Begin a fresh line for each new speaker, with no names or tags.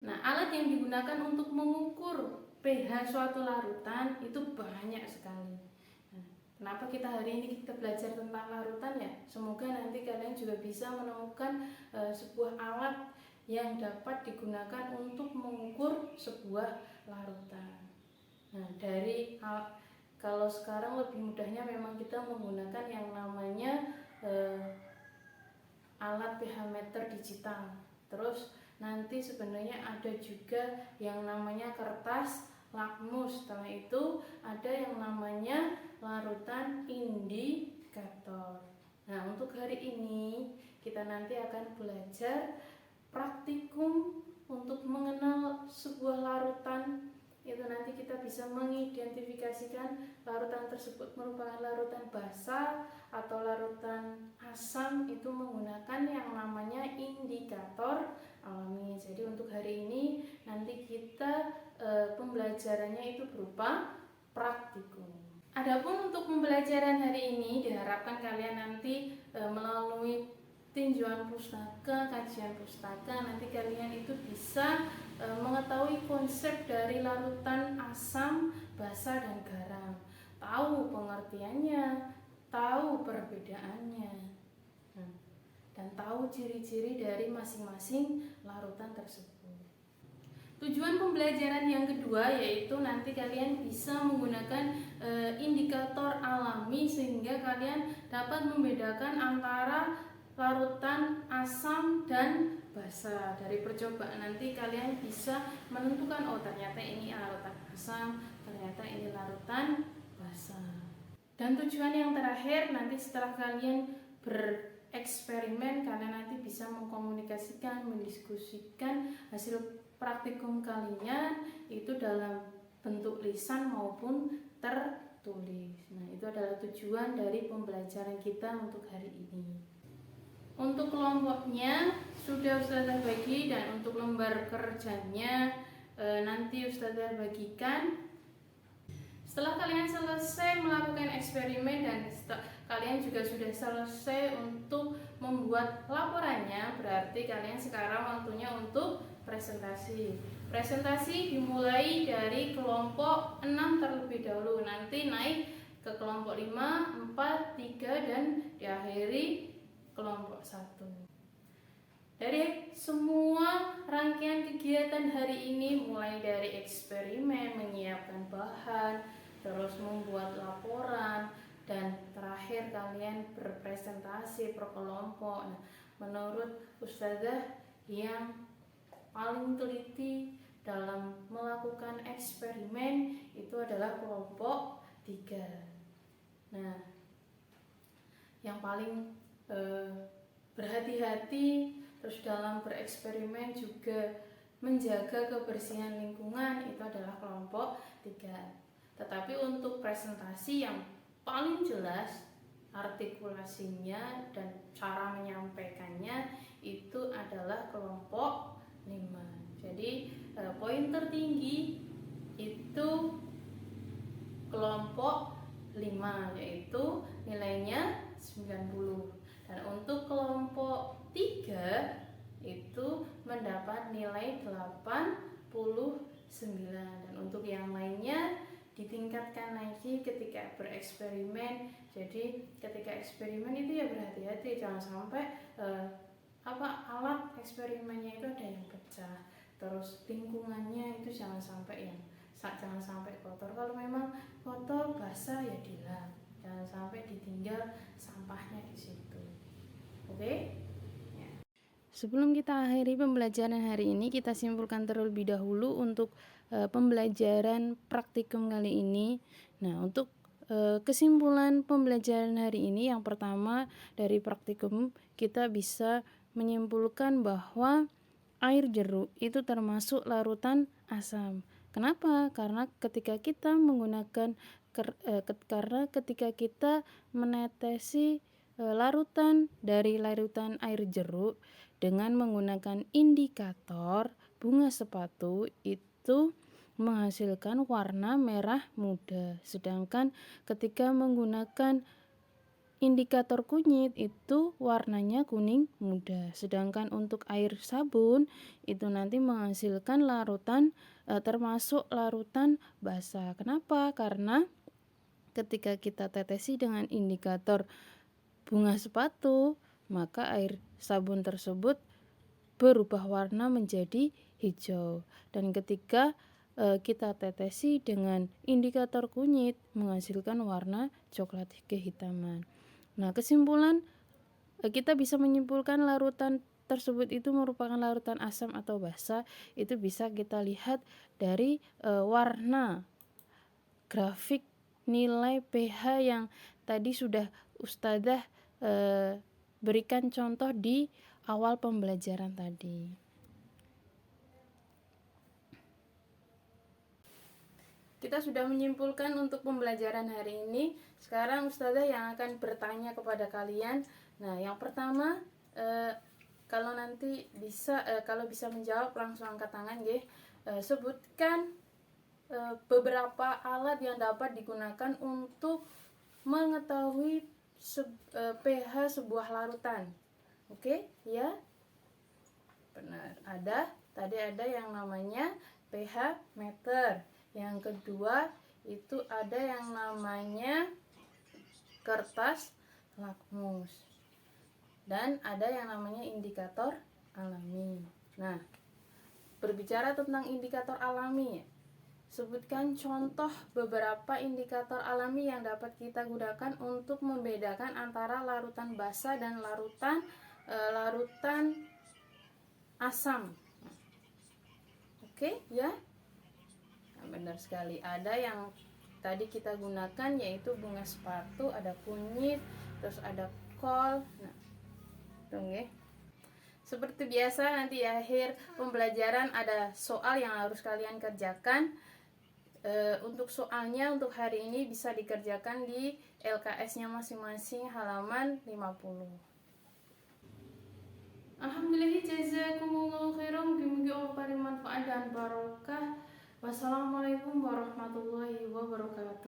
Nah, alat yang digunakan untuk mengukur pH suatu larutan itu banyak sekali. Nah, kenapa kita hari ini kita belajar tentang larutan ya? Semoga nanti kalian juga bisa menemukan sebuah alat yang dapat digunakan untuk mengukur sebuah larutan. Nah, kalau sekarang lebih mudahnya memang kita menggunakan yang namanya alat pH meter digital. Terus nanti sebenarnya ada juga yang namanya kertas lakmus. Setelah itu ada yang namanya larutan indikator. Nah, untuk hari ini kita nanti akan belajar praktikum untuk mengenal sebuah larutan. Itu nanti kita bisa mengidentifikasikan larutan tersebut merupakan larutan basa atau larutan asam, itu menggunakan yang namanya indikator alami. Jadi untuk hari ini nanti kita pembelajarannya itu berupa praktikum. Adapun untuk pembelajaran hari ini diharapkan kalian nanti melalui tinjauan pustaka, kajian pustaka, nanti kalian itu bisa mengetahui konsep dari larutan asam, basa, dan garam, tahu pengertiannya, tahu perbedaannya, dan tahu ciri-ciri dari masing-masing larutan tersebut. Tujuan pembelajaran yang kedua yaitu nanti kalian bisa menggunakan indikator alami sehingga kalian dapat membedakan antara larutan asam dan basa. Dari percobaan nanti kalian bisa menentukan, oh ternyata ini larutan asam, ternyata ini larutan basa. Dan tujuan yang terakhir nanti setelah kalian bereksperimen, kalian nanti bisa mengkomunikasikan, mendiskusikan hasil praktikum kalian itu dalam bentuk lisan maupun tertulis. Nah, itu adalah tujuan dari pembelajaran kita untuk hari ini. Untuk kelompoknya sudah Ustazah bagi, dan untuk lembar kerjanya nanti Ustazah bagikan. Setelah kalian selesai melakukan eksperimen dan kalian juga sudah selesai untuk membuat laporannya, berarti kalian sekarang waktunya untuk presentasi. Presentasi dimulai dari kelompok 6 terlebih dahulu, nanti naik ke kelompok 5, 4, 3, dan diakhiri kelompok 1. Dari semua rangkaian kegiatan hari ini, mulai dari eksperimen, menyiapkan bahan, terus membuat laporan, dan terakhir kalian berpresentasi per kelompok. Nah, menurut Ustazah yang paling teliti dalam melakukan eksperimen itu adalah kelompok 3. Nah, yang paling berhati-hati terus dalam bereksperimen juga menjaga kebersihan lingkungan itu adalah kelompok 3. Tetapi untuk presentasi yang paling jelas artikulasinya dan cara menyampaikannya itu adalah kelompok 5. Jadi poin tertinggi itu kelompok 5, yaitu nilainya 90. Dan untuk kelompok 3 itu mendapat nilai 89. Dan untuk yang lainnya ditingkatkan lagi ketika bereksperimen. Jadi ketika eksperimen itu ya berhati-hati, jangan sampai alat eksperimennya itu ada yang pecah, terus lingkungannya itu jangan sampai kotor. Kalau memang kotor, basah ya dilap, jangan sampai ditinggal sampahnya di situ. Oke? Ya. Sebelum kita akhiri pembelajaran hari ini, kita simpulkan terlebih dahulu untuk pembelajaran praktikum kali ini. Nah, untuk kesimpulan pembelajaran hari ini, yang pertama dari praktikum kita bisa menyimpulkan bahwa air jeruk itu termasuk larutan asam. Kenapa? Karena ketika kita menetesi larutan dari larutan air jeruk dengan menggunakan indikator bunga sepatu, itu menghasilkan warna merah muda. Sedangkan ketika menggunakan indikator kunyit itu warnanya kuning muda, sedangkan untuk air sabun itu nanti menghasilkan larutan termasuk larutan basah. Kenapa? Karena ketika kita tetesi dengan indikator bunga sepatu, maka air sabun tersebut berubah warna menjadi hijau, dan ketika kita tetesi dengan indikator kunyit menghasilkan warna coklat kehitaman. Nah, kesimpulan kita bisa menyimpulkan larutan tersebut itu merupakan larutan asam atau basa. Itu bisa kita lihat dari warna grafik nilai pH yang tadi sudah Ustadzah berikan contoh di awal pembelajaran tadi. Kita sudah menyimpulkan untuk pembelajaran hari ini. Sekarang Ustazah yang akan bertanya kepada kalian. Nah, yang pertama, kalau nanti bisa, kalau bisa menjawab langsung angkat tangan, ya. Sebutkan beberapa alat yang dapat digunakan untuk mengetahui pH sebuah larutan. Oke, ya? Benar. Tadi ada yang namanya pH meter. Yang kedua itu ada yang namanya kertas lakmus, dan ada yang namanya indikator alami. Nah, berbicara tentang indikator alami, sebutkan contoh beberapa indikator alami yang dapat kita gunakan untuk membedakan antara larutan basa dan larutan asam. Oke, ya? Benar sekali, ada yang tadi kita gunakan yaitu bunga sepatu, ada kunyit, terus ada kol. Nah, ya. Seperti biasa nanti di akhir pembelajaran ada soal yang harus kalian kerjakan. Untuk soalnya untuk hari ini bisa dikerjakan di LKS-nya masing-masing halaman 50. Alhamdulillah, jazakumullah khairan, mugi-mugi Allah paling manfaat dan barokah. Wassalamualaikum warahmatullahi wabarakatuh.